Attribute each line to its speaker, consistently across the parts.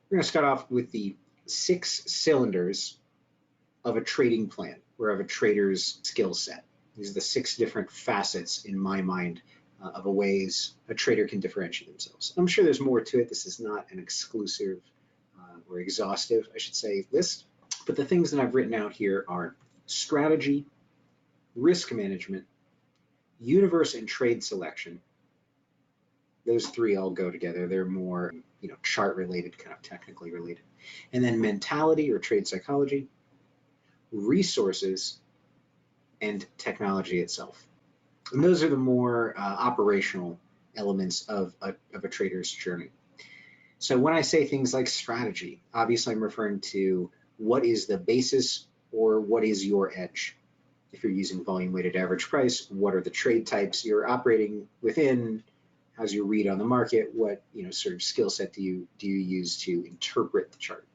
Speaker 1: We're going to start off with the 6 cylinders of a trading plan or of a trader's skill set. These are the 6 different facets in my mind of a ways a trader can differentiate themselves. I'm sure there's more to it. This is not an exclusive or exhaustive, I should say, list. But the things that I've written out here are strategy, risk management, universe and trade selection. Those 3 all go together. They're more, chart related, kind of technically related. And then mentality or trade psychology, resources, and technology itself. And those are the more operational elements of a trader's journey. So when I say things like strategy, obviously I'm referring to what is the basis or what is your edge. If you're using volume weighted average price, what are the trade types you're operating within? How's your read on the market? What sort of skill set do you use to interpret the chart?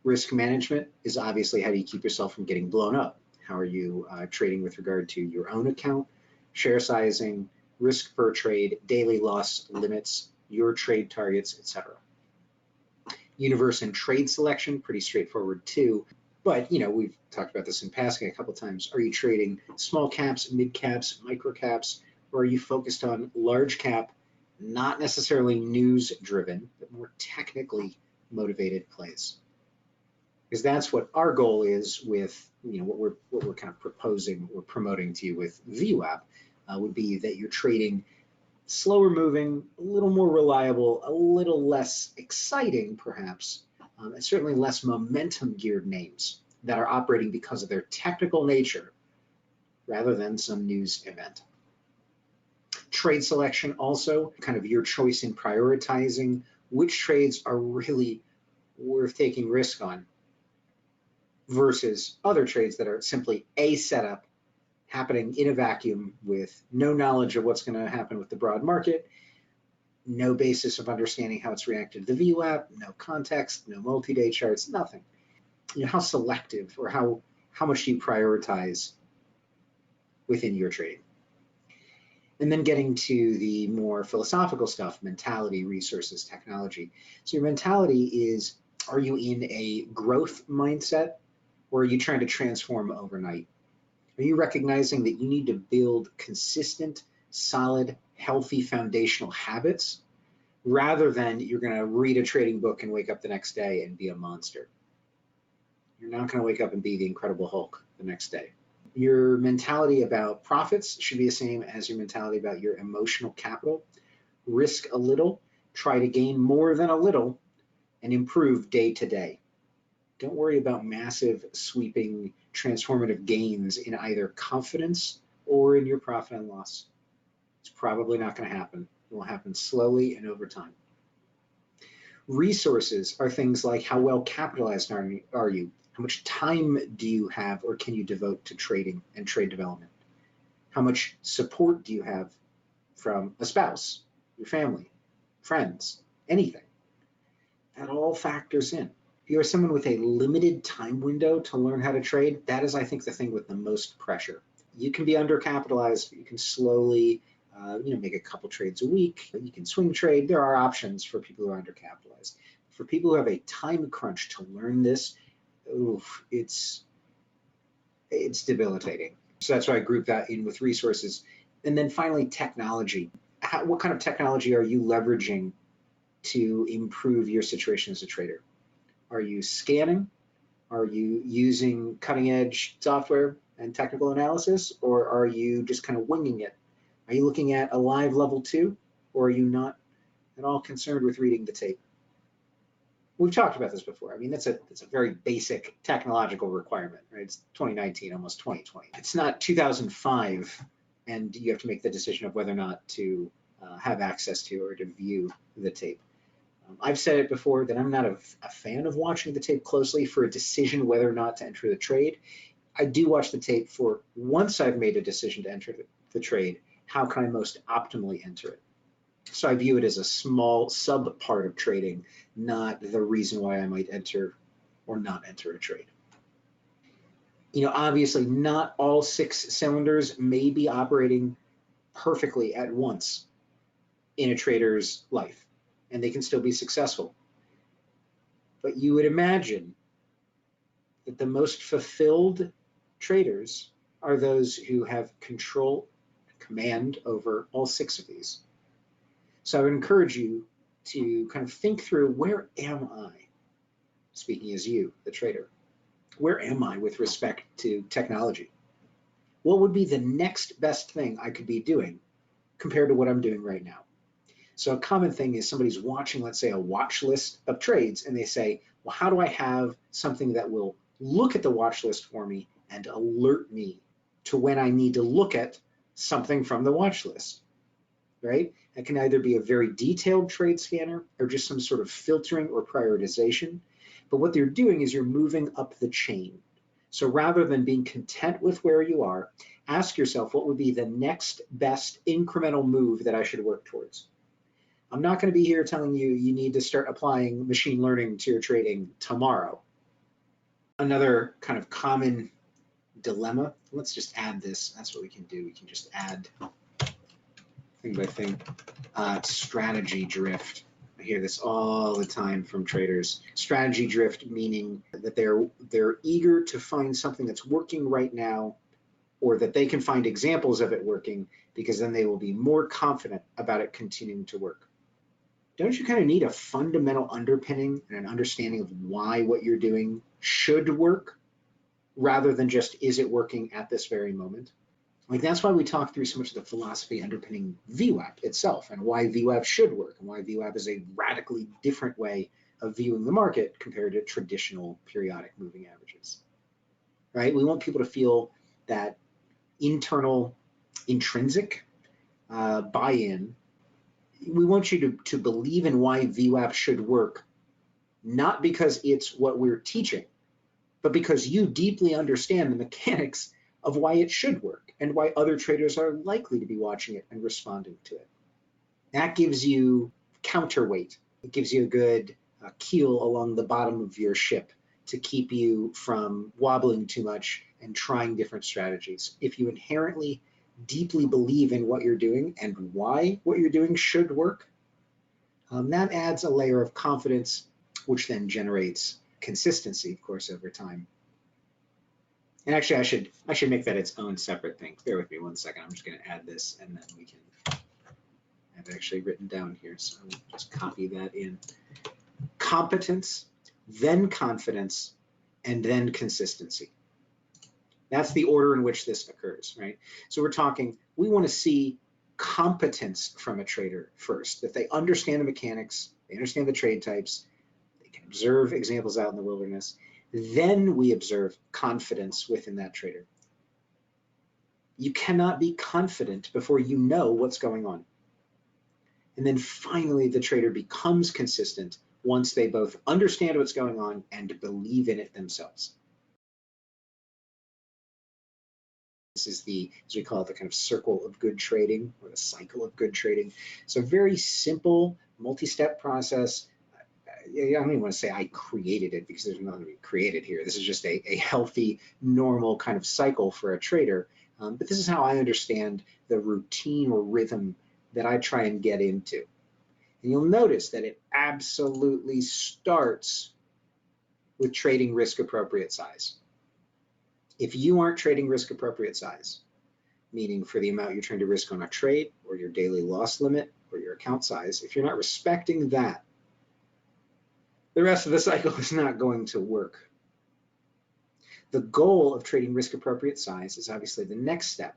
Speaker 1: Risk management is obviously how do you keep yourself from getting blown up? How are you trading with regard to your own account, share sizing, risk per trade, daily loss limits, your trade targets, etc. Universe and trade selection, pretty straightforward too. But we've talked about this in passing a couple of times. Are you trading small caps, mid caps, micro caps, or are you focused on large cap, not necessarily news driven, but more technically motivated plays? Because that's what our goal is with what we're kind of proposing or promoting to you with VWAP would be that you're trading slower moving, a little more reliable, a little less exciting perhaps, and certainly less momentum geared names that are operating because of their technical nature rather than some news event. Trade selection also, kind of your choice in prioritizing which trades are really worth taking risk on versus other trades that are simply a setup happening in a vacuum with no knowledge of what's going to happen with the broad market, no basis of understanding how it's reacted to the VWAP, no context, no multi-day charts, nothing. How selective or how much do you prioritize within your trading? And then getting to the more philosophical stuff, mentality, resources, technology. So your mentality is, are you in a growth mindset or are you trying to transform overnight? Are you recognizing that you need to build consistent, solid, healthy foundational habits rather than you're going to read a trading book and wake up the next day and be a monster? You're not going to wake up and be the Incredible Hulk the next day. Your mentality about profits should be the same as your mentality about your emotional capital. Risk a little, try to gain more than a little, and improve day to day. Don't worry about massive, sweeping, transformative gains in either confidence or in your profit and loss. It's probably not going to happen. It will happen slowly and over time. Resources are things like how well capitalized are you? How much time do you have or can you devote to trading and trade development? How much support do you have from a spouse, your family, friends, anything? That all factors in. If you are someone with a limited time window to learn how to trade, that is, I think, the thing with the most pressure. You can be undercapitalized, but you can slowly make a couple trades a week. You can swing trade. There are options for people who are undercapitalized. For people who have a time crunch to learn this, it's debilitating. So that's why I group that in with resources. And then finally, technology. What kind of technology are you leveraging to improve your situation as a trader? Are you scanning? Are you using cutting edge software and technical analysis? Or are you just kind of winging it? Are you looking at a live level 2? Or are you not at all concerned with reading the tape? We've talked about this before. I mean, that's a very basic technological requirement, right? It's 2019, almost 2020. It's not 2005, and you have to make the decision of whether or not to have access to or to view the tape. I've said it before that I'm not a fan of watching the tape closely for a decision whether or not to enter the trade. I do watch the tape for once I've made a decision to enter the trade, how can I most optimally enter it? So I view it as a small sub part of trading, not the reason why I might enter or not enter a trade. Obviously not all 6 cylinders may be operating perfectly at once in a trader's life, and they can still be successful. But you would imagine that the most fulfilled traders are those who have control, command over all 6 of these. So I would encourage you to kind of think through, where am I? Speaking as you, the trader, where am I with respect to technology? What would be the next best thing I could be doing compared to what I'm doing right now? So a common thing is somebody's watching, let's say, a watch list of trades, and they say, well, how do I have something that will look at the watch list for me and alert me to when I need to look at something from the watch list, right? It can either be a very detailed trade scanner or just some sort of filtering or prioritization. But what they're doing is you're moving up the chain. So rather than being content with where you are, ask yourself, what would be the next best incremental move that I should work towards? I'm not going to be here telling you you need to start applying machine learning to your trading tomorrow. Another kind of common dilemma, let's just add this. That's what we can do. We can just add thing by thing. Strategy drift. I hear this all the time from traders. Strategy drift, meaning that they're eager to find something that's working right now, or that they can find examples of it working, because then they will be more confident about it continuing to work. Don't you kind of need a fundamental underpinning and an understanding of why what you're doing should work, rather than just, is it working at this very moment? Like, that's why we talk through so much of the philosophy underpinning VWAP itself, and why VWAP should work, and why VWAP is a radically different way of viewing the market compared to traditional periodic moving averages, right? We want people to feel that internal, intrinsic buy-in. We want you to believe in why VWAP should work, not because it's what we're teaching, but because you deeply understand the mechanics of why it should work and why other traders are likely to be watching it and responding to it. That gives you counterweight. It gives you a good keel along the bottom of your ship to keep you from wobbling too much and trying different strategies. If you inherently deeply believe in what you're doing and why what you're doing should work, that adds a layer of confidence, which then generates consistency, of course, over time. And actually, I should make that its own separate thing. Bear with me 1 second. I'm just going to add this, and then we can have it actually written down here. So I'll just copy that in. Competence, then confidence, and then consistency. That's the order in which this occurs, right? So we're talking, we want to see competence from a trader first, that they understand the mechanics, they understand the trade types, they can observe examples out in the wilderness. Then we observe confidence within that trader. You cannot be confident before you know what's going on. And then finally, the trader becomes consistent once they both understand what's going on and believe in it themselves. This is the, as we call it, the kind of circle of good trading, or the cycle of good trading. So very simple, multi-step process. I don't even want to say I created it, because there's nothing to be created here. This is just a healthy, normal kind of cycle for a trader. But this is how I understand the routine or rhythm that I try and get into. And you'll notice that it absolutely starts with trading risk appropriate size. If you aren't trading risk appropriate size, meaning for the amount you're trying to risk on a trade, or your daily loss limit, or your account size, if you're not respecting that, the rest of the cycle is not going to work. The goal of trading risk appropriate size is obviously the next step,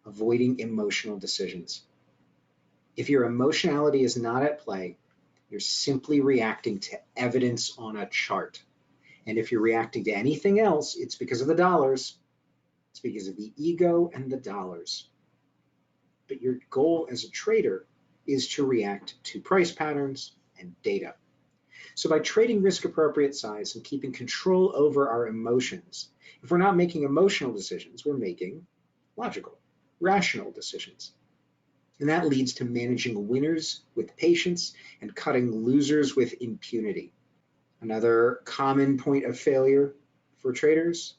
Speaker 1: avoiding emotional decisions. If your emotionality is not at play, you're simply reacting to evidence on a chart. And if you're reacting to anything else, it's because of the dollars. It's because of the ego and the dollars. But your goal as a trader is to react to price patterns and data. So by trading risk appropriate size and keeping control over our emotions, if we're not making emotional decisions, we're making logical, rational decisions. And that leads to managing winners with patience and cutting losers with impunity. Another common point of failure for traders,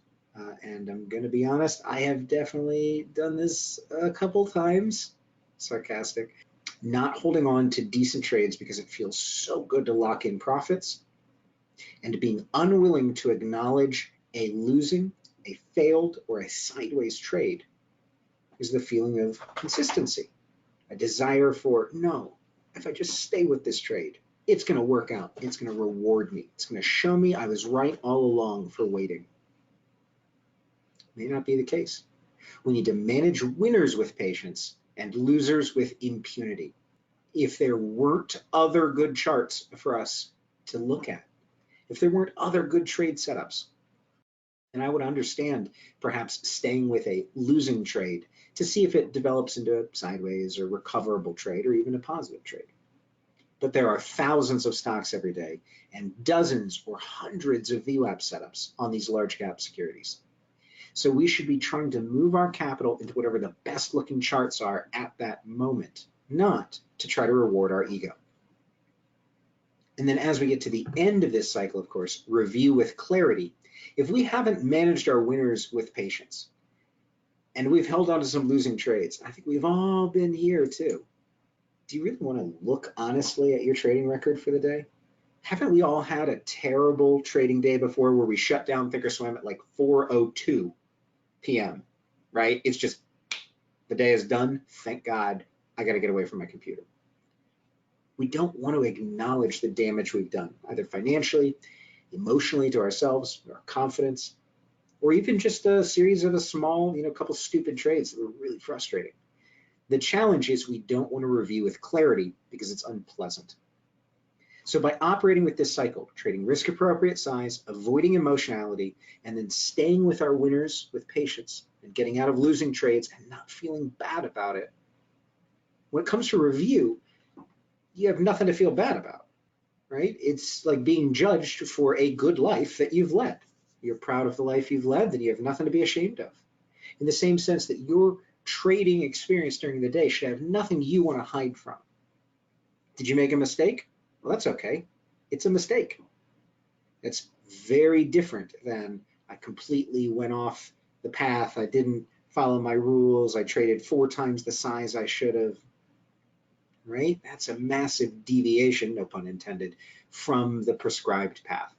Speaker 1: and I'm going to be honest, I have definitely done this a couple times, sarcastic, not holding on to decent trades because it feels so good to lock in profits, and being unwilling to acknowledge a losing, a failed, or a sideways trade is the feeling of consistency, a desire for, no, if I just stay with this trade, it's going to work out. It's going to reward me. It's going to show me I was right all along for waiting. May not be the case. We need to manage winners with patience and losers with impunity. If there weren't other good charts for us to look at, if there weren't other good trade setups, then I would understand perhaps staying with a losing trade to see if it develops into a sideways or recoverable trade or even a positive trade. But there are thousands of stocks every day and dozens or hundreds of VWAP setups on these large cap securities. So we should be trying to move our capital into whatever the best looking charts are at that moment, not to try to reward our ego. And then as we get to the end of this cycle, of course, review with clarity. If we haven't managed our winners with patience and we've held on to some losing trades, I think we've all been here too. Do you really want to look honestly at your trading record for the day? Haven't we all had a terrible trading day before where we shut down Thinkorswim at like 4:02 p.m., right? It's just, the day is done. Thank God, I got to get away from my computer. We don't want to acknowledge the damage we've done, either financially, emotionally to ourselves, our confidence, or even just a series of a small, couple stupid trades that were really frustrating. The challenge is we don't want to review with clarity because it's unpleasant. So by operating with this cycle, trading risk appropriate size, avoiding emotionality, and then staying with our winners with patience and getting out of losing trades and not feeling bad about it, when it comes to review, you have nothing to feel bad about, right? It's like being judged for a good life that you've led. You're proud of the life you've led, then you have nothing to be ashamed of. In the same sense that your trading experience during the day should have nothing you want to hide from. Did you make a mistake? Well, that's okay. It's a mistake. It's very different than I completely went off the path. I didn't follow my rules. I traded 4 times the size I should have, right? That's a massive deviation, no pun intended, from the prescribed path.